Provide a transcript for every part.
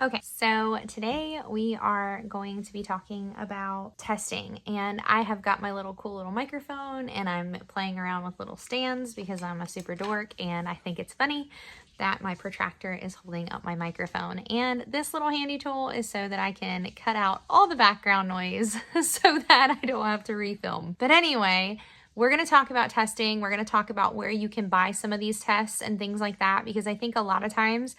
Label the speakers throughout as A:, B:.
A: Okay, so today we are going to be talking about testing, and I have got my cool little microphone and I'm playing around with little stands because I'm a super dork and I think it's funny that my protractor is holding up my microphone. And this little handy tool is so that I can cut out all the background noise so that I don't have to refilm. But anyway, we're going to talk about testing. We're going to talk about where you can buy some of these tests and things like that, because I think a lot of times,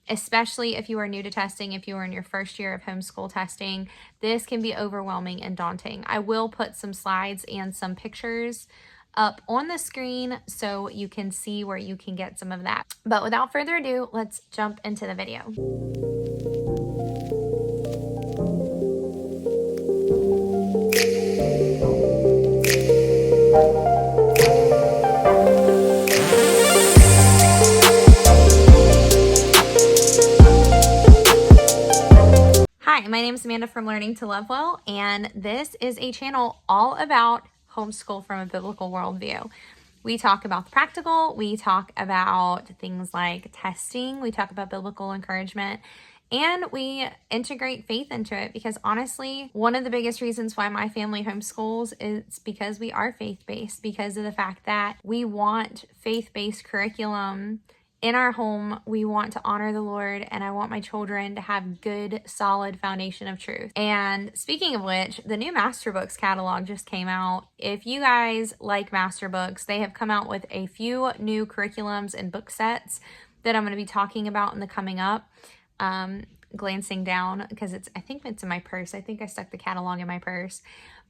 A: especially if you are new to testing, if you are in your first year of homeschool testing, this can be overwhelming and daunting. I will put some slides and some pictures up on the screen so you can see where you can get some of that. But without further ado, let's jump into the video. Hi, my name is Amanda from Learning to Love Well, and this is a channel all about homeschool from a biblical worldview. We talk about the practical, we talk about things like testing, we talk about biblical encouragement, and we integrate faith into it, because honestly, one of the biggest reasons why my family homeschools is because we are faith-based, because of the fact that we want faith-based curriculum in our home. We want to honor the Lord, and I want my children to have good, solid foundation of truth. And speaking of which, the new Master Books catalog just came out. If you guys like Master Books, they have come out with a few new curriculums and book sets that I'm going to be talking about in the coming up. Glancing down, because I think it's in my purse. I think I stuck the catalog in my purse.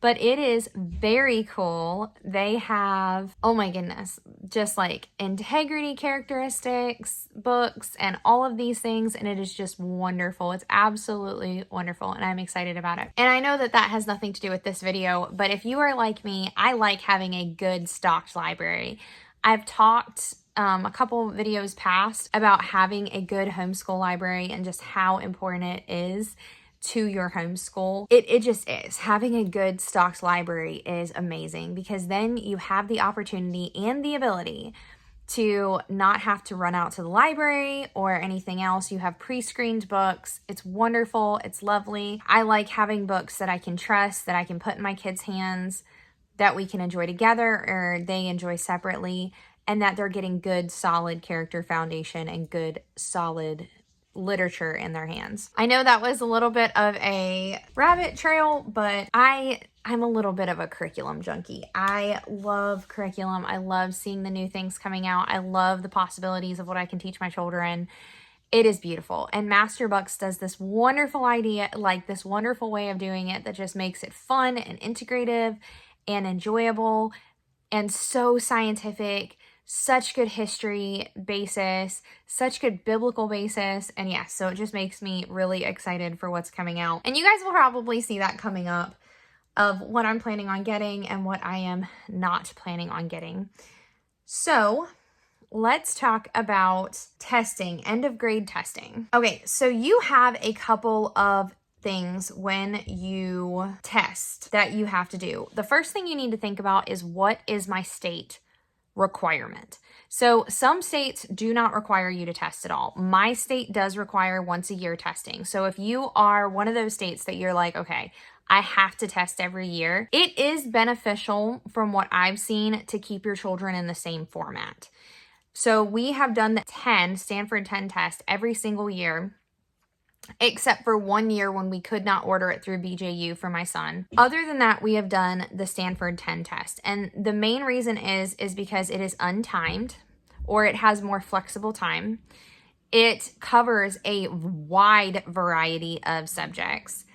A: But it is very cool. They have, oh my goodness, just like integrity characteristics books and all of these things. And it is just wonderful. It's absolutely wonderful. And I'm excited about it. And I know that that has nothing to do with this video, but if you are like me, I like having a good stocked library. I've talked a couple videos past about having a good homeschool library and just how important it is to your homeschool. It just is. Having a good stocked library is amazing, because then you have the opportunity and the ability to not have to run out to the library or anything else. You have pre-screened books. It's wonderful. It's lovely. I like having books that I can trust, that I can put in my kids' hands, that we can enjoy together or they enjoy separately, and that they're getting good, solid character foundation and good, solid literature in their hands. I know that was a little bit of a rabbit trail, but I'm a little bit of a curriculum junkie. I love curriculum. I love seeing the new things coming out. I love the possibilities of what I can teach my children. It is beautiful. And Master Books does this wonderful idea, like this wonderful way of doing it that just makes it fun and integrative and enjoyable and so scientific. Such good history basis, such good biblical basis. And yes, so it just makes me really excited for what's coming out. And you guys will probably see that coming up, of what I'm planning on getting and what I am not planning on getting. So let's talk about testing, end of grade testing. Okay, so you have a couple of things when you test that you have to do. The first thing you need to think about is, what is my state requirement? So some states do not require you to test at all. My state does require once a year testing. So if you are one of those states that you're like, okay, I have to test every year, it is beneficial, from what I've seen, to keep your children in the same format. So we have done the Stanford 10 test every single year, except for 1 year when we could not order it through BJU for my son. Other than that, we have done the Stanford 10 test. And the main reason is because it is untimed, or it has more flexible time. It covers a wide variety of subjects.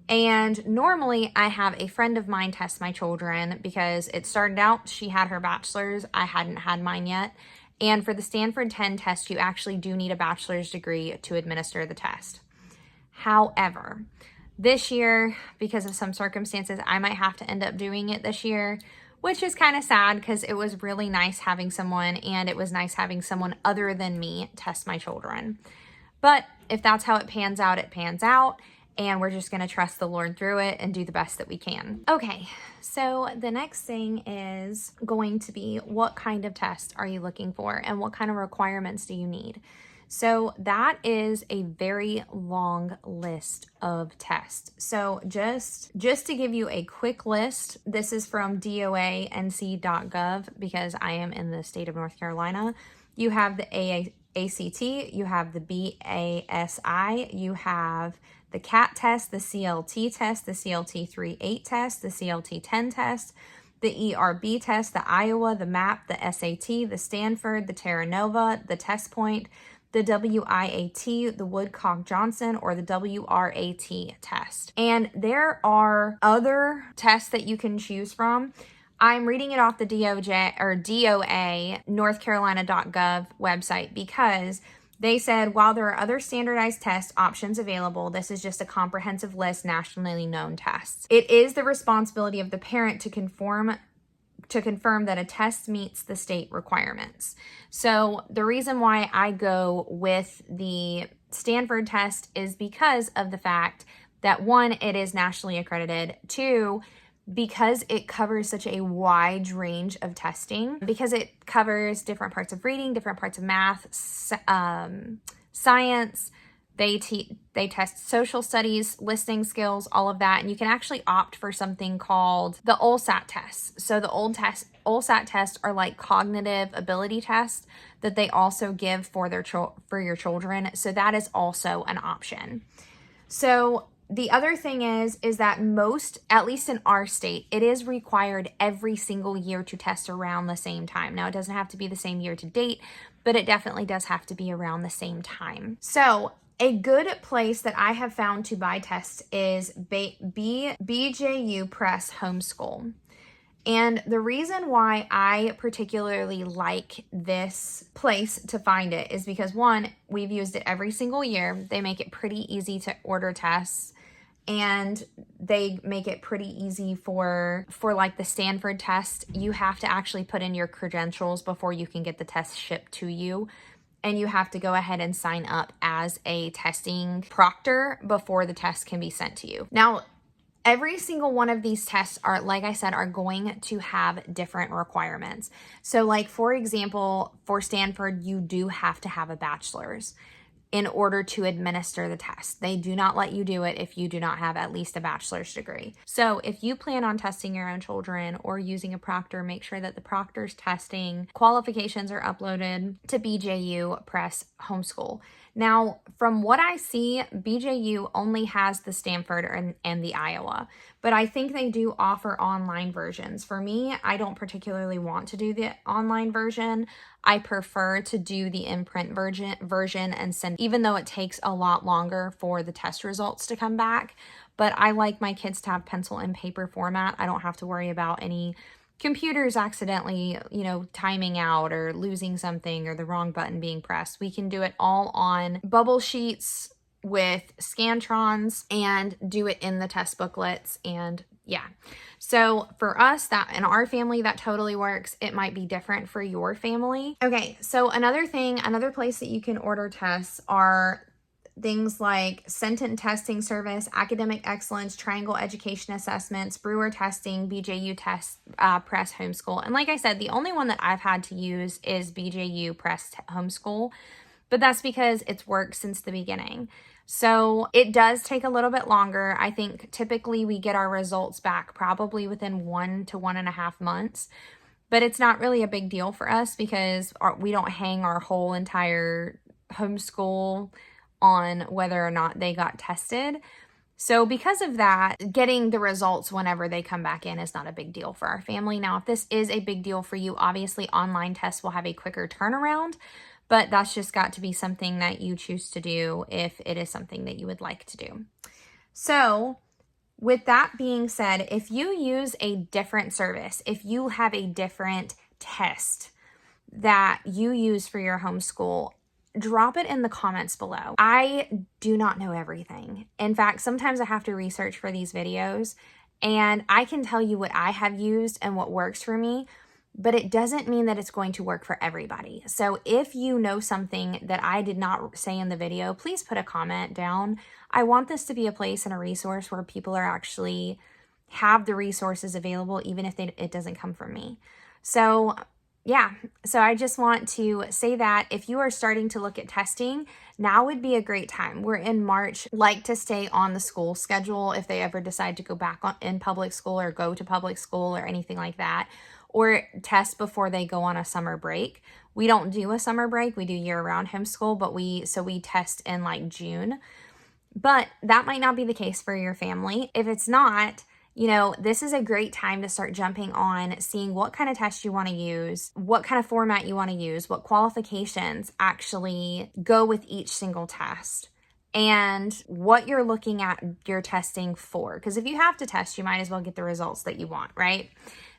A: And normally I have a friend of mine test my children, because it started out, she had her bachelor's, I hadn't had mine yet. And for the Stanford 10 test, you actually do need a bachelor's degree to administer the test. However, this year, because of some circumstances, I might have to end up doing it this year, which is kind of sad, because it was really nice having someone, and it was nice having someone other than me test my children. But if that's how it pans out, it pans out, and we're just going to trust the Lord through it and do the best that we can. Okay, so the next thing is going to be, what kind of test are you looking for, and what kind of requirements do you need? So that is a very long list of tests. So just to give you a quick list, this is from doanc.gov because I am in the state of North Carolina. You have the ACT, you have the BASI, you have the CAT test, the CLT test, the CLT 3.8 test, the CLT 10 test, the ERB test, the Iowa, the MAP, the SAT, the Stanford, the Terra Nova, the Test Point, the WIAT, the Woodcock-Johnson, or the WRAT test. And there are other tests that you can choose from. I'm reading it off the DOA northcarolina.gov website because they said, while there are other standardized test options available, this is just a comprehensive list nationally known tests. It is the responsibility of the parent to confirm that a test meets the state requirements. So the reason why I go with the Stanford test is because of the fact that, one, it is nationally accredited, two, because it covers such a wide range of testing, because it covers different parts of reading, different parts of math, science. They test social studies, listening skills, all of that. And you can actually opt for something called the OLSAT tests. So the OLSAT tests are like cognitive ability tests that they also give for your children. So that is also an option. So the other thing is that most, at least in our state, it is required every single year to test around the same time. Now, it doesn't have to be the same year to date, but it definitely does have to be around the same time. So a good place that I have found to buy tests is BJU Press Homeschool. And the reason why I particularly like this place to find it is because, one, we've used it every single year. They make it pretty easy to order tests, and they make it pretty easy for like the Stanford test. You have to actually put in your credentials before you can get the test shipped to you. And you have to go ahead and sign up as a testing proctor before the test can be sent to you. Now, every single one of these tests are, like I said, are going to have different requirements. So like, for example, for Stanford, you do have to have a bachelor's in order to administer the test. They do not let you do it if you do not have at least a bachelor's degree. So if you plan on testing your own children or using a proctor, make sure that the proctor's testing qualifications are uploaded to BJU Press Homeschool. Now, from what I see, BJU only has the Stanford and the Iowa, but I think they do offer online versions. For me, I don't particularly want to do the online version. I prefer to do the in-print version and send, even though it takes a lot longer for the test results to come back. But I like my kids to have pencil and paper format. I don't have to worry about any computers accidentally, timing out or losing something or the wrong button being pressed. We can do it all on bubble sheets with Scantrons and do it in the test booklets. And yeah, so for us, that in our family, that totally works. It might be different for your family. Okay, so another place that you can order tests are things like Sentient Testing Service, Academic Excellence, Triangle Education Assessments, Brewer Testing, BJU Test, Press Homeschool. And like I said, the only one that I've had to use is BJU Press Homeschool, but that's because it's worked since the beginning. So it does take a little bit longer. I think typically we get our results back probably within 1 to 1.5 months, but it's not really a big deal for us because we don't hang our whole entire homeschool on whether or not they got tested. So because of that, getting the results whenever they come back in is not a big deal for our family. Now, if this is a big deal for you, obviously online tests will have a quicker turnaround, but that's just got to be something that you choose to do if it is something that you would like to do. So with that being said, if you use a different service, if you have a different test that you use for your homeschool, drop it in the comments below. I do not know everything. In fact, sometimes I have to research for these videos, and I can tell you what I have used and what works for me, but it doesn't mean that it's going to work for everybody. So if you know something that I did not say in the video, please put a comment down. I want this to be a place and a resource where people are actually have the resources available, even if it doesn't come from me. So yeah, so I just want to say that if you are starting to look at testing, now would be a great time. We're in March, like to stay on the school schedule if they ever decide to go back in public school or go to public school or anything like that, or test before they go on a summer break. We don't do a summer break, we do year-round homeschool, but we test in like June. But that might not be the case for your family. If it's not, this is a great time to start jumping on, seeing what kind of test you want to use, what kind of format you want to use, what qualifications actually go with each single test, and what you're looking at your testing for. Because if you have to test, you might as well get the results that you want, right?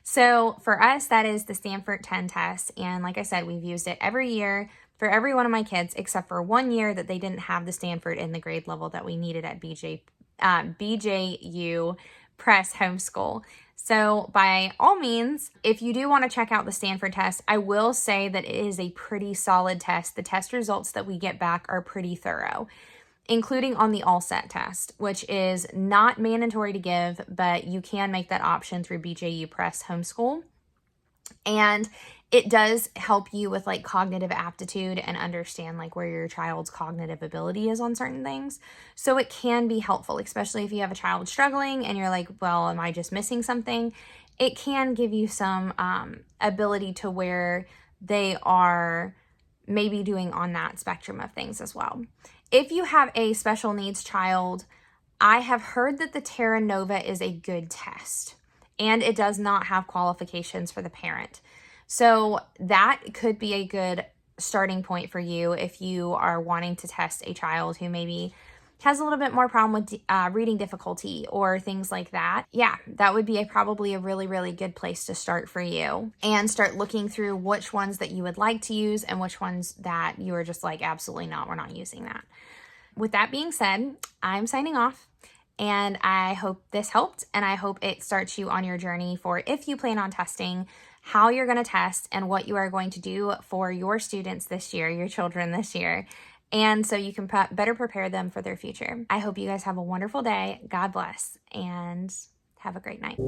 A: So for us, that is the Stanford 10 test. And like I said, we've used it every year for every one of my kids, except for 1 year that they didn't have the Stanford in the grade level that we needed at BJU Press Homeschool. So by all means, if you do want to check out the Stanford test, I will say that it is a pretty solid test. The test results that we get back are pretty thorough, including on the all-set test, which is not mandatory to give, but you can make that option through BJU Press Homeschool. And it does help you with like cognitive aptitude and understand like where your child's cognitive ability is on certain things. So it can be helpful, especially if you have a child struggling and you're like, well, am I just missing something? It can give you some ability to where they are maybe doing on that spectrum of things as well. If you have a special needs child, I have heard that the Terra Nova is a good test, and it does not have qualifications for the parent. So that could be a good starting point for you if you are wanting to test a child who maybe has a little bit more problem with reading difficulty or things like that. Yeah, that would be probably a really, really good place to start for you, and start looking through which ones that you would like to use and which ones that you are just like, absolutely not, we're not using that. With that being said, I'm signing off. And I hope this helped, and I hope it starts you on your journey for, if you plan on testing, how you're going to test and what you are going to do for your students this year, your children this year, and so you can better prepare them for their future. I hope you guys have a wonderful day. God bless, and have a great night.